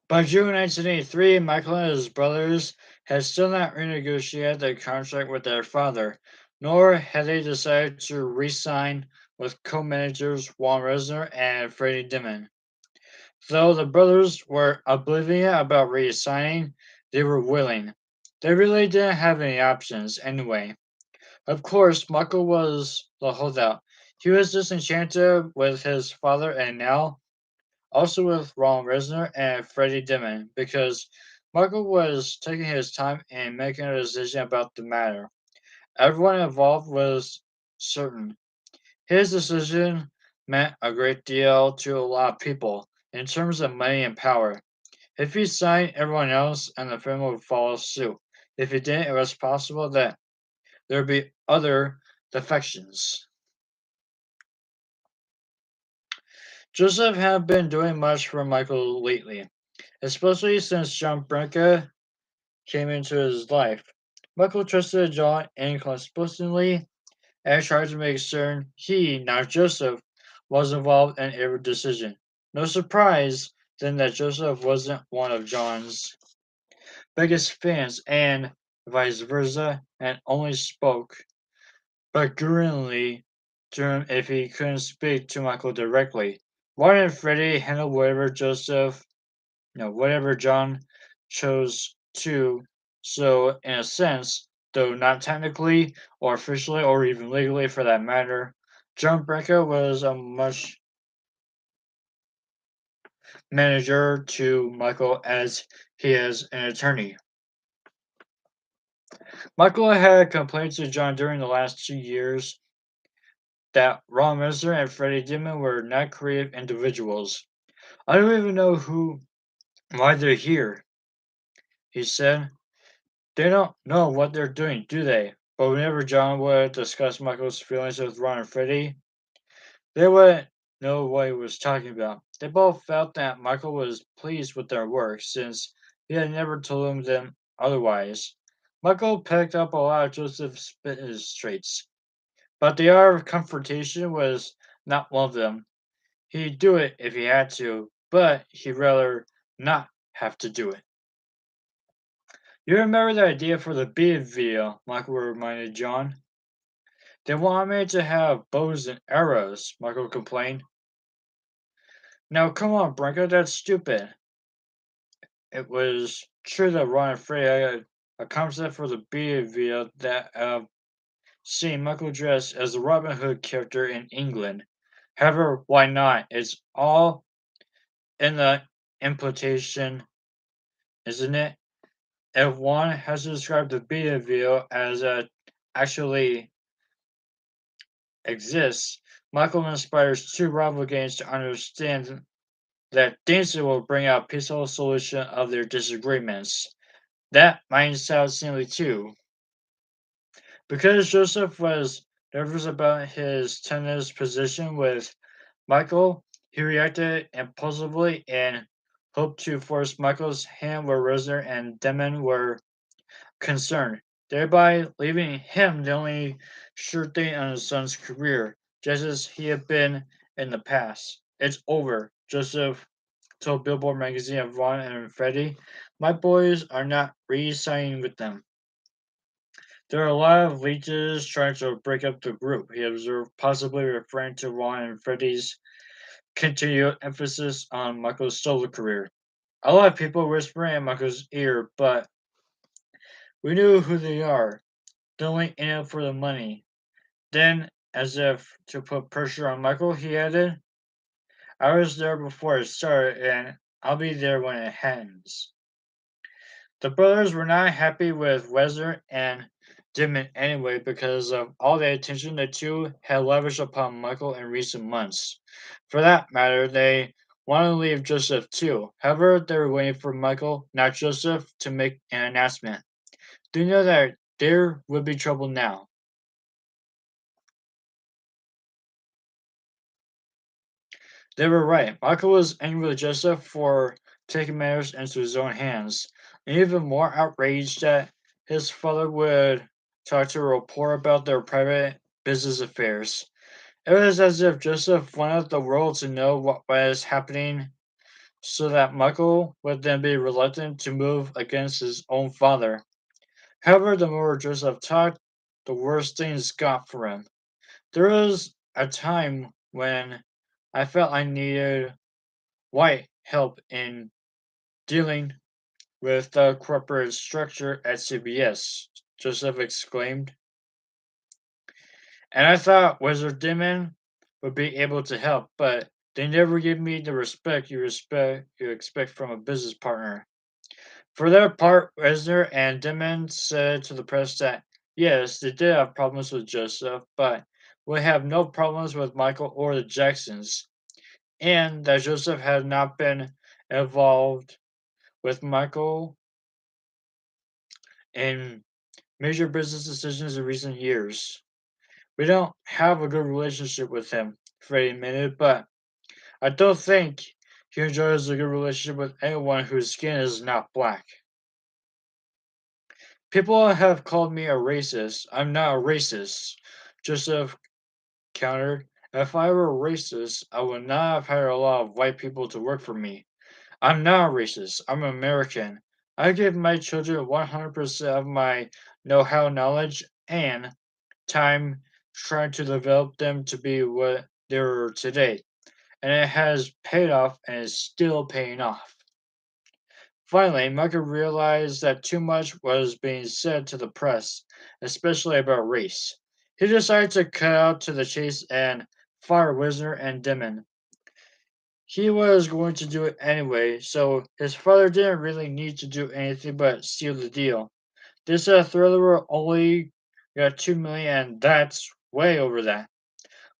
By June 1983, Michael and his brothers had still not renegotiated their contract with their father, nor had they decided to re-sign with co-managers Juan Resner and Freddie Dimon. Though the brothers were oblivious about re-signing, they were willing. They really didn't have any options anyway. Of course, Michael was the holdout. He was disenchanted with his father and now also with Ron Reznor and Freddie Dimon, because Michael was taking his time and making a decision about the matter. Everyone involved was certain. His decision meant a great deal to a lot of people in terms of money and power. If he signed, everyone else and the family would follow suit. If he didn't, it was possible that there would be other defections. Joseph had been doing much for Michael lately, especially since John Branca came into his life. Michael trusted John inconspicuously and tried to make certain he, not Joseph, was involved in every decision. No surprise then that Joseph wasn't one of John's biggest fans and vice versa, and only spoke begrudgingly to him if he couldn't speak to Michael directly. Ron and Freddie handled whatever whatever John chose to. So, in a sense, though not technically or officially or even legally for that matter, John Branca was a much manager to Michael as he is an attorney. Michael had complained to John during the last 2 years that Ron Messer and Freddie Dimon were not creative individuals. I don't even know why they're here, he said. They don't know what they're doing, do they? But whenever John would discuss Michael's feelings with Ron and Freddie, they wouldn't know what he was talking about. They both felt that Michael was pleased with their work, since he had never told them otherwise. Michael picked up a lot of Joseph's business traits, but the art of confrontation was not one of them. He'd do it if he had to, but he'd rather not have to do it. You remember the idea for the bead video, Michael reminded John. They want me to have bows and arrows, Michael complained. Now come on, Branko, that's stupid. It was true that Ron and Frey had a concept for the bead video that seen Michael dressed as the Robin Hood character in England. However, why not? It's all in the implication, isn't it? If one has to describe the bead video as actually exists, Michael inspires two rival gangs to understand that danger will bring out peaceful solution of their disagreements. That might sound silly too. Because Joseph was nervous about his tenuous position with Michael, he reacted impulsively and hoped to force Michael's hand where Rosner and Demon were concerned, thereby leaving him the only sure thing on his son's career, just as he had been in the past. It's over, Joseph told Billboard magazine of Ron and Freddie. My boys are not re-signing with them. There are a lot of leeches trying to break up the group, he observed, possibly referring to Ron and Freddie's continued emphasis on Michael's solo career. A lot of people whispering in Michael's ear, but we knew who they are. They're only in it for the money. Then, as if to put pressure on Michael, he added, I was there before it started, and I'll be there when it ends. The brothers were not happy with Weser and Dimon anyway because of all the attention the two had lavished upon Michael in recent months. For that matter, they wanted to leave Joseph too. However, they were waiting for Michael, not Joseph, to make an announcement. They knew that there would be trouble now. They were right. Michael was angry with Joseph for taking matters into his own hands, and even more outraged that his father would talk to a reporter about their private business affairs. It was as if Joseph wanted the world to know what was happening so that Michael would then be reluctant to move against his own father. However, the more Joseph talked, the worse things got for him. There was a time when I felt I needed white help in dealing with the corporate structure at CBS, Joseph exclaimed. And I thought Wizard Demon would be able to help, but they never give me the respect you expect from a business partner. For their part, Reznor and Demon said to the press that yes, they did have problems with Joseph, but we have no problems with Michael or the Jacksons, and that Joseph had not been involved with Michael in major business decisions in recent years. We don't have a good relationship with him, Freddie admitted, but I don't think he enjoys a good relationship with anyone whose skin is not black. People have called me a racist. I'm not a racist. Joseph countered. If I were a racist, I would not have hired a lot of white people to work for me. I'm not a racist. I'm American. I give my children 100% of my know how, knowledge, and time trying to develop them to be what they're today. And it has paid off and is still paying off. Finally, Michael realized that too much was being said to the press, especially about race. He decided to cut out to the chase and fire Wisner and Demon. He was going to do it anyway, so his father didn't really need to do anything but seal the deal. This thriller only got 2 million, and that's way over that.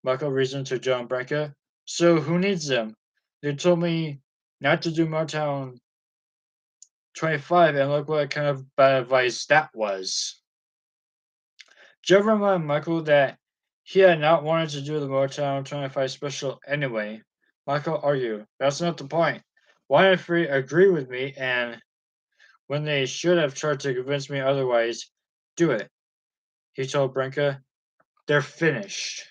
Michael reasoned to John Branca. So who needs them? They told me not to do Motown 25, and look what kind of bad advice that was. Joe reminded Michael that he had not wanted to do the Motown 25 special anyway. Michael argued, that's not the point. Why if we agree with me and when they should have tried to convince me otherwise, do it. He told Branca, they're finished.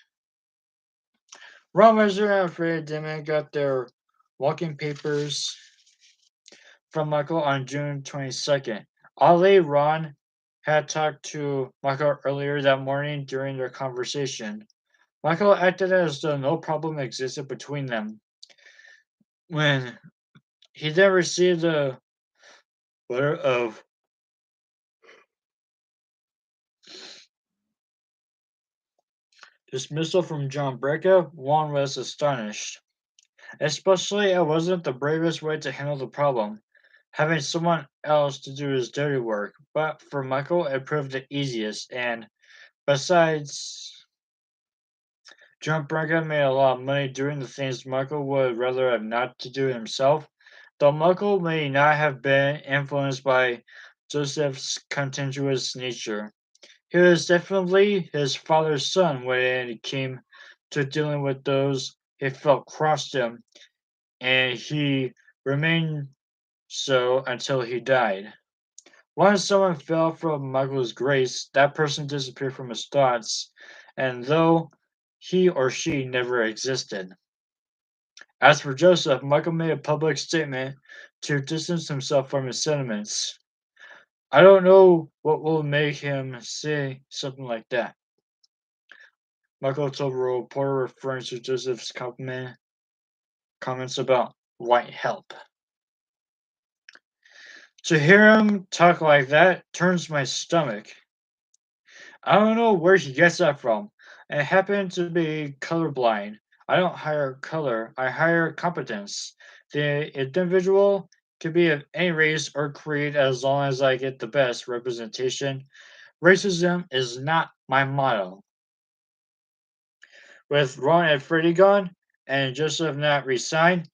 Ron Weser and Fred Dimon got their walking papers from Michael on June 22nd. Ali Ron had talked to Michael earlier that morning during their conversation. Michael acted as though no problem existed between them. When he then received a letter of dismissal from John Breca, Juan was astonished. Especially, it wasn't the bravest way to handle the problem, having someone else to do his dirty work, but for Michael, it proved the easiest, and besides, John Braga made a lot of money doing the things Michael would rather have not to do himself, though Michael may not have been influenced by Joseph's contentious nature. He was definitely his father's son when it came to dealing with those he felt crossed him, and he remained so until he died. Once someone fell from Michael's grace, that person disappeared from his thoughts, and though he or she never existed. As for Joseph, Michael made a public statement to distance himself from his sentiments. I don't know what will make him say something like that. Michael told a reporter referring to Joseph's comments about white help. To hear him talk like that turns my stomach. I don't know where he gets that from. I happen to be colorblind. I don't hire color, I hire competence. The individual can be of any race or creed as long as I get the best representation. Racism is not my motto. With Ron and Freddie gone and Joseph not resigned,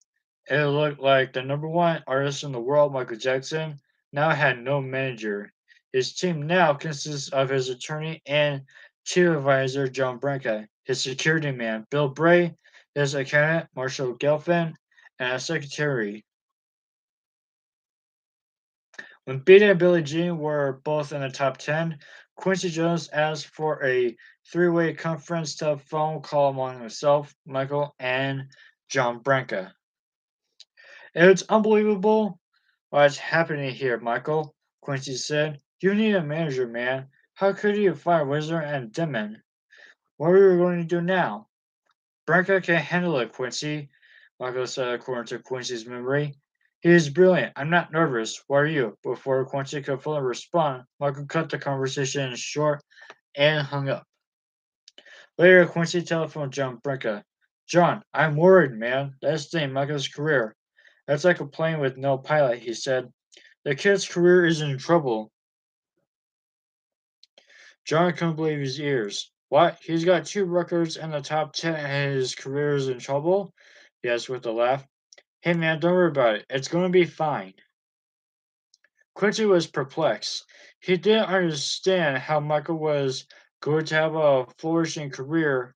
it looked like the number one artist in the world, Michael Jackson, now had no manager. His team now consists of his attorney and chief advisor, John Branca, his security man, Bill Bray, his accountant, Marshall Gelfand, and a secretary. When Beta and Billie Jean were both in the top 10, Quincy Jones asked for a three-way conference telephone call among himself, Michael, and John Branca. It's unbelievable what's happening here, Michael, Quincy said. You need a manager, man. How could you fire Wizard and Demon? What are we going to do now? Branca can handle it, Quincy, Michael said according to Quincy's memory. He is brilliant. I'm not nervous. What are you? Before Quincy could fully respond, Michael cut the conversation short and hung up. Later, Quincy telephoned John Branca. John, I'm worried, man. That's the Michael's career. That's like a plane with no pilot, he said. The kid's career is in trouble. John couldn't believe his ears. What? He's got two records in the top 10 and his career is in trouble? He asked with a laugh. Hey man, don't worry about it. It's going to be fine. Quincy was perplexed. He didn't understand how Michael was going to have a flourishing career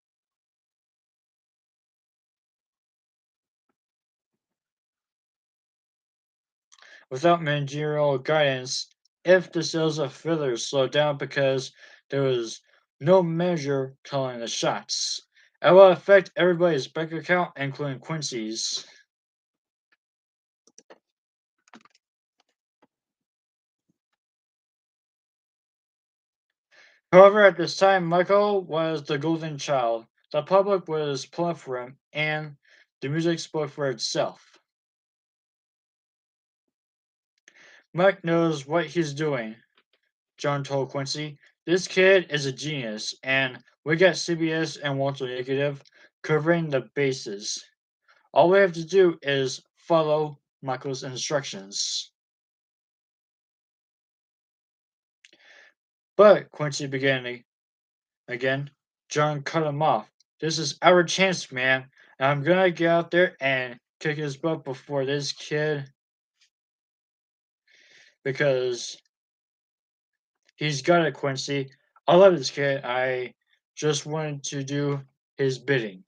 without managerial guidance if the sales of fillers slowed down because there was no manager calling the shots. It will affect everybody's bank account, including Quincy's. However, at this time, Michael was the golden child. The public was pulling for him, and the music spoke for itself. Mike knows what he's doing, John told Quincy. This kid is a genius, and we got CBS and Walter Negative covering the bases. All we have to do is follow Michael's instructions. But Quincy began again. John cut him off. This is our chance, man. And I'm gonna get out there and kick his butt before this kid because he's got it, Quincy. I love this kid. I just wanted to do his bidding.